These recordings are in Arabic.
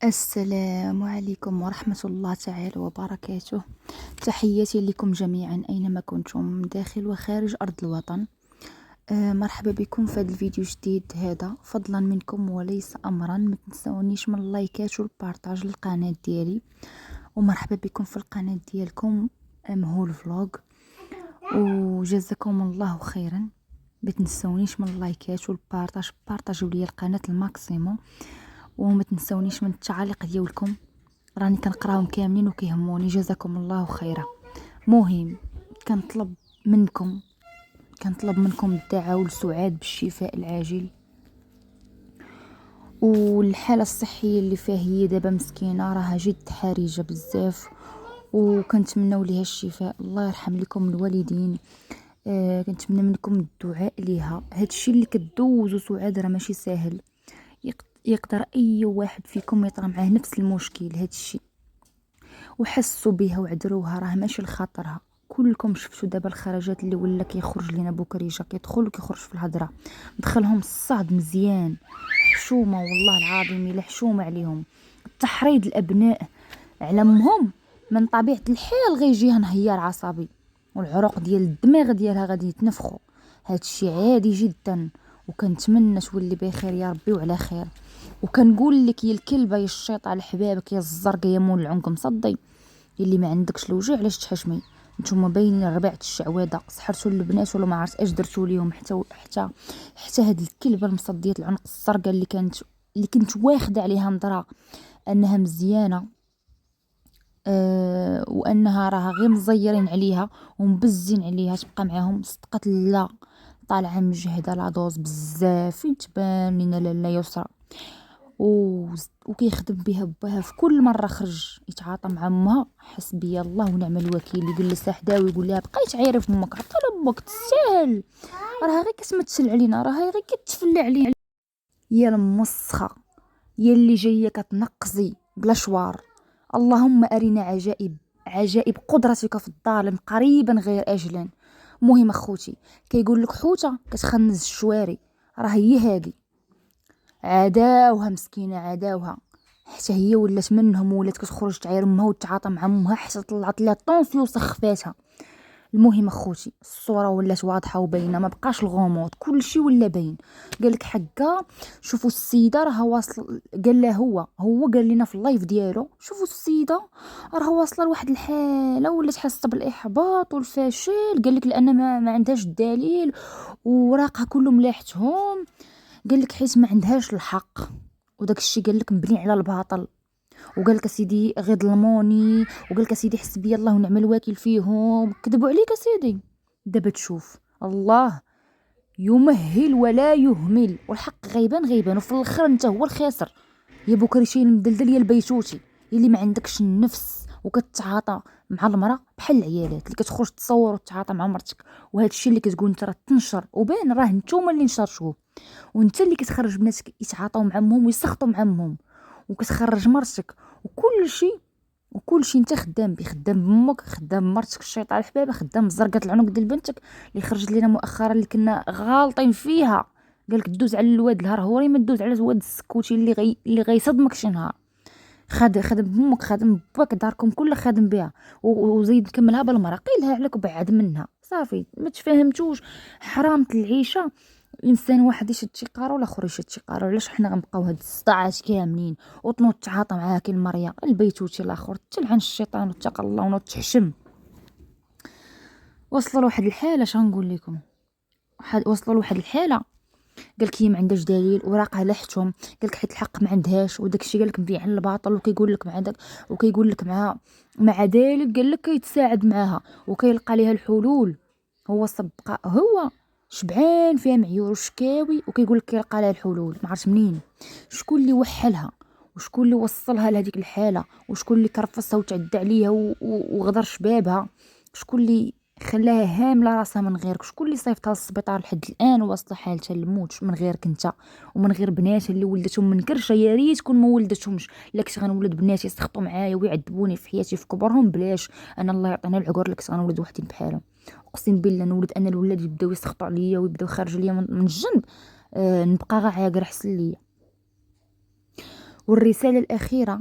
السلام عليكم ورحمة الله تعالى وبركاته. تحياتي لكم جميعا أينما كنتم داخل وخارج أرض الوطن. مرحبا بكم في هذا الفيديو جديد هذا فضلا منكم وليس أمرا. ما تنسونيش من اللايكات والبارطاج للقناة ديالي، ومرحبا بكم في القناة ديالكم مهول فلوغ، وجزاكم الله خيرا. ما تنسونيش من اللايكات والبارطاج، بارطاجوا لي القناة الماكسيموم، وما تنسونيش من التعاليق ديالكم، راني كنقراهم كاملين وكيهموني، جزاكم الله خيرا. مهم كنطلب منكم الدعاء لسعاد بالشفاء العاجل، والحاله الصحيه اللي فيها هي دابا مسكينه راها جد حرجه بزاف، وكنتمنوا ليها الشفاء. الله يرحم لكم الوالدين. كنتمنى منكم الدعاء ليها. هادشي اللي كدوزو سعاد راه ماشي ساهل، يقدر اي واحد فيكم يطرى معاه نفس المشكل هادشي، وحسوا بها وعذروها، راه ماشي لخاطرها. كلكم شفتوا دابا الخرجات اللي ولا كيخرج لينا بوكريجه، كيدخل وكيخرج في الهضره، دخلهم الصاد مزيان، حشومه والله العظيم الا حشومه عليهم. تحريض الابناء على امهم من طبيعه الحال غيجيها انهيار عصبي، والعروق ديال الدماغ ديالها غادي يتنفخوا. هادشي عادي جدا، وكنتمنى تولي بخير يا ربي وعلى خير. وكنقول لك يا الكلبه يا الشيطه على حبابك يا الزرقاء يا مول العنق مصدي، اللي ما عندكش الوجع علاش تحشمي؟ نتوما باينين ربيعه الشعوذه، سحرتوا البنات ولا ما عرفت اش درتوا ليهم. حتى هاد الكلبه المصديه العنق الزرقاء اللي كنت واخده عليها نظره انها مزيانه، وانها راها غير مزيرين عليها ومبزين عليها تبقى معاهم، صدقت لا طالعه مجهده لا دوز بزاف، فين تبان لينا لاله يسرى. وكيخدم بها باها في كل مره خرج يتعاطى مع امها، حسبي الله ونعم الوكيل. يجلسها حداه ويقول لها بقاي تعايري في امك، عطا لامك تستاهل، راها غير كتمثل علينا، راها غير كتفلى علينا. يا المسخه، يا اللي جايه كتنقزي بلا شوار، اللهم ارنا عجائب قدرتك في الظالم قريبا غير اجلا. مهم اخوتي، كيقول لك حوته كتخنز الشواري، راه هي هادي عداوها مسكينه، عداوها حتى هي ولات منهم، ولات كتخرج تعاير امها وتعاطى مع امها حتى طلعت لها طونسيون وسخفاتها. المهم اخوتي، الصوره ولات واضحه وباينه، ما بقاش الغموض، كلشي ولا باين. قال لك حقا شوفوا السيده راها واصل، قال له هو قال لنا في اللايف ديالو، شوفوا السيده راها واصله لواحد الحاله ولات حاسه بالاحباط والفشل. قال لك لان ما عندهاش الدليل، وراقها كله ملاحتهم. قال لك حيت ما عندهاش الحق، وداك الشيء قال لك مبني على الباطل. وقال لك سيدي غير ظلموني، وقال لك سيدي حسبي الله ونعم الوكيل فيهم، كذبوا عليك سيدي. دابا تشوف الله يمهل ولا يهمل، والحق غيبان، وفي الاخر انت هو الخاسر. يا بكرشي المدلدل يا البيتوتي، اللي ما عندكش النفس وكتعاطى مع المراه بحال العيالات اللي كتخرج تصور وتعاطى مع مرتك. وهذا الشيء اللي كتقول انت راه تنشر وبان، راه نتوما اللي نشرتوه، وانت اللي كتخرج بناتك يتعاطاو مع امهم ويسخطوا مع امهم، وكتخرج مرتك وكل شيء انت خدام به، خدام بامك، خدام بمرتك الشيطان الحبابه، خدام بزرقه العنق ديال بنتك اللي خرجت لنا مؤخرا اللي كنا غالطين فيها. قالك دوز على الواد الهرهوري، ما دوز على الواد السكوتي اللي غيصدمك شي نهار. خادم بامك، خادم باك، داركم كلها خادم بها، وزيد كملها بالمراه، قيلها عليك وبعد منها صافي. ما تفاهمتوش حرامه العيشه انسان واحد يشد شي قارو والاخر يشد شي قارو. علاش حنا غنبقاو هاد الصداعات كاملين وتنوض تعاطى معاها كي المريا البيتوتي الاخر، تلعن الشيطان واتقى الله ونوض تحشم. وصلوا لواحد الحاله، اش غنقول لكم، وصلوا لواحد الحاله. قالك هي ما عندهاش دليل وراقها لحتهم، قالك حيت الحق ما عندهاش، وداك الشيء قالك مبيع على الباطل، وكيقول لك مع داك، وكيقول لك مع ذلك قال لك كيتساعد معاها وكيلقى ليها الحلول. هو صبقه، هو شبعان فيها معيور وشكاوي، وكيقول لك كيلقى لها الحلول. ما عرفت منين، شكون اللي وحلها، وشكون اللي وصلها لهذيك الحاله، وشكون اللي كرفصها وتعدى عليها وغدر شبابها، شكون اللي خلاها هامله راسها من غيرك، شكون اللي صيفطها للسبيطار لحد الان واصله حالتها الموت من غيرك انت، ومن غير بنات اللي ولدتهم من كرشه. يا ريت كون ما ولدتهمش، لا كنت غنولد بناتي يسخطوا معايا ويعذبوني في حياتي في كبرهم بلاش. انا الله يعطينا العقور اللي كنت غنولد وحدين بحالهم. اقسم بالله نولد انا الولاد يبداو يسخطوا عليا ويبداو خارج ليا من الجنب، نبقى غا عاقر حسن ليا. والرساله الاخيره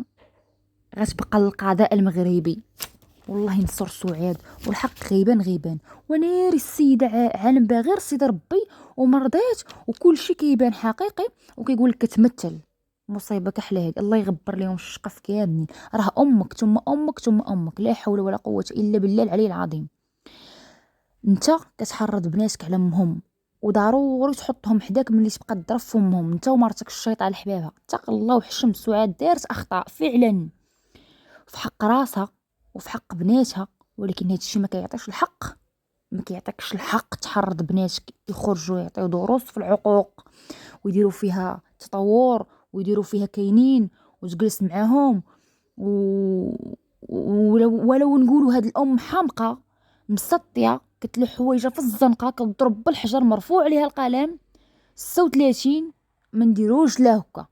غتبقى للقضاء المغربي. والله نصر سعاد، والحق غيبان غيبان، وناري السيده عالم بها غير سيد ربي ومرضات، وكل شيء كيبان حقيقي، وكيقول لك كتمثل. مصيبه كحله هادي، الله يغبر لهم الشقف كاملين. راه امك ثم امك ثم امك، لا حول ولا قوه الا بالله العلي العظيم. انت كتحرض بناتك على امهم، وضروري تحطهم حداك ملي تبقى تضرب في امهم انت ومرتك الشيطان لحبابها. اتق الله وحشم. سعاد دارت اخطاء فعلا في حق راسها وفي حق بناتها، ولكن هذا الشيء ما كيعطيش الحق. ما كيعطيكش الحق تحرض بناتك يخرجوا يعطيو دروس في العقوق، ويديروا فيها تطور، ويديروا فيها كاينين، وتجلس معاهم ولو نقولوا هاد الام حامقه مسطيه كتلوح حوايجها في الزنقه كتضرب بالحجر مرفوع عليها القلم 36، ما نديروش لا هكا.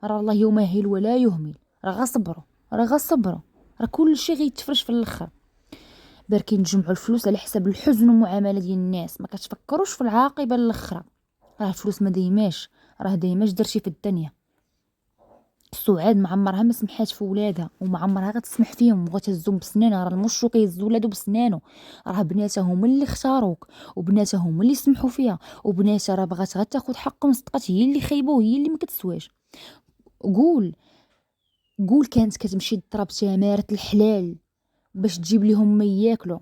راه الله يمهل ولا يهمل، راه غصبروا، راه غصبروا، راه كل شيء غيتفرش في الاخر. بركي نجمعوا الفلوس على حساب الحزن والمعامله ديال الناس، ما كتفكروش في العاقبه الاخرى. راه الفلوس ما دايماش، راه دايماش درتي في الدنيا. سعاد ما عمرها ما سمحات في ولادها، وما عمرها غتسمح فيهم، بغات تهزهم بسنانها. راه المشو كيهز ولادو بسنانو. راه بناتها هما اللي اختاروك، وبناتها هما اللي سمحوا فيها، وبناتها راه بغات غير تاخذ حقهم، صدقات هي اللي خايبه وهي اللي ما كتسواش. قول قول كانت كتمشي تضرب تماره الحلال باش تجيب لهم ما ياكلوا،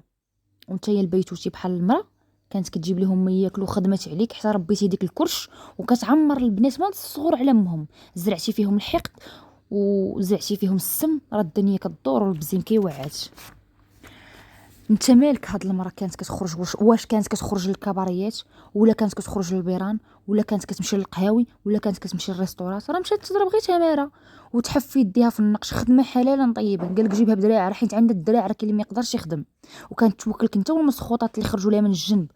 وانت يا البيتوتي بحال المراه كانت كتجيب لهم ما ياكلوا، خدمت عليك حتى ربيتي ديك الكرش، وكتعمر البنات من الصغر على امهم. زرعتي فيهم الحقد وزعتي فيهم السم، راه الدنيا كدور والبزين كيوعات. انت مالك؟ هاد المراه كانت كتخرج واش كانت كتخرج للكباريات، ولا كانت كتخرج للبيران، ولا كانت كتمشي للقهاوي، ولا كانت كتمشي للريستورات؟ راه مشات تضرب غير تماره وتحفي يديها في النقش. خدمه حلالا طيبا، قالك جيبها بدراعه حيت عندها الدراع راه كاين اللي ما يقدرش يخدم، وكانت توكلك انت والمسخوطات اللي خرجوا لها من الجنب،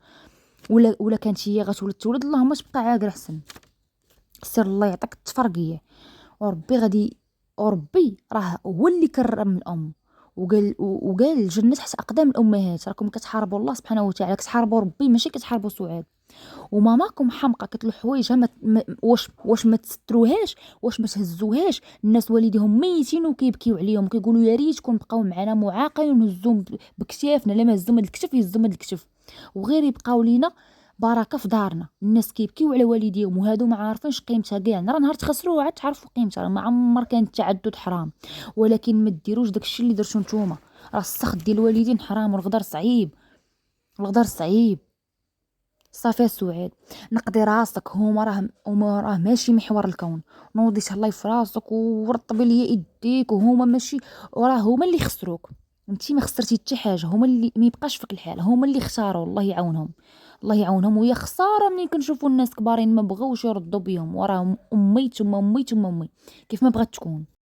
ولا كانت هي تولد اللهم تبقى عاقل احسن. سير الله يعطيك التفرقيه. وربي غادي، وربي راه هو اللي كرم الام، وقال الجنه تحت اقدام الامهات. راكم كتحاربوا الله سبحانه وتعالى، كتحاربوا ربي ماشي كتحاربوا سعاد. وماماكم حمقى كتلو حوايجها واش ما تستروهاش، واش ما تهزوهاش. الناس والديهم ميتين وكيبكيو عليهم، كيقولوا يا ريت كون بقاو معنا معاقين ونهزوهم بكتافنا. لا ما هزوهم هاد الكتف يهزوهم هاد الكتف، وغير يبقاو لينا بركه في دارنا. الناس كيبكيو على والديهم وهادو ما عارفينش قيمتها كاع. راه نهار تخسروا عاد تعرفوا قيمتها. ما عمر كان التعدد حرام، ولكن ما ديروش داكشي اللي درتو نتوما. راه السخط ديال الوالدين حرام، والغدر صعيب، الغدر صعيب. صافي سعاد، نقضي راسك. هما راه ماشي محور الكون. نوضي تهلاي في راسك ورطبي ليا يديك، وهما ماشي، وراه هما اللي خسروك. انتي ما خسرتي حتى حاجه، هما اللي ما يبقاش فيك الحال، هما اللي اختاروا. الله يعاونهم، الله يعاونهم. ويا خساره ملي كنشوفوا الناس كبارين ما بغاوش يردوا بيهم، وراهم امي ثم امي ثم امي كيف ما بغات تكون.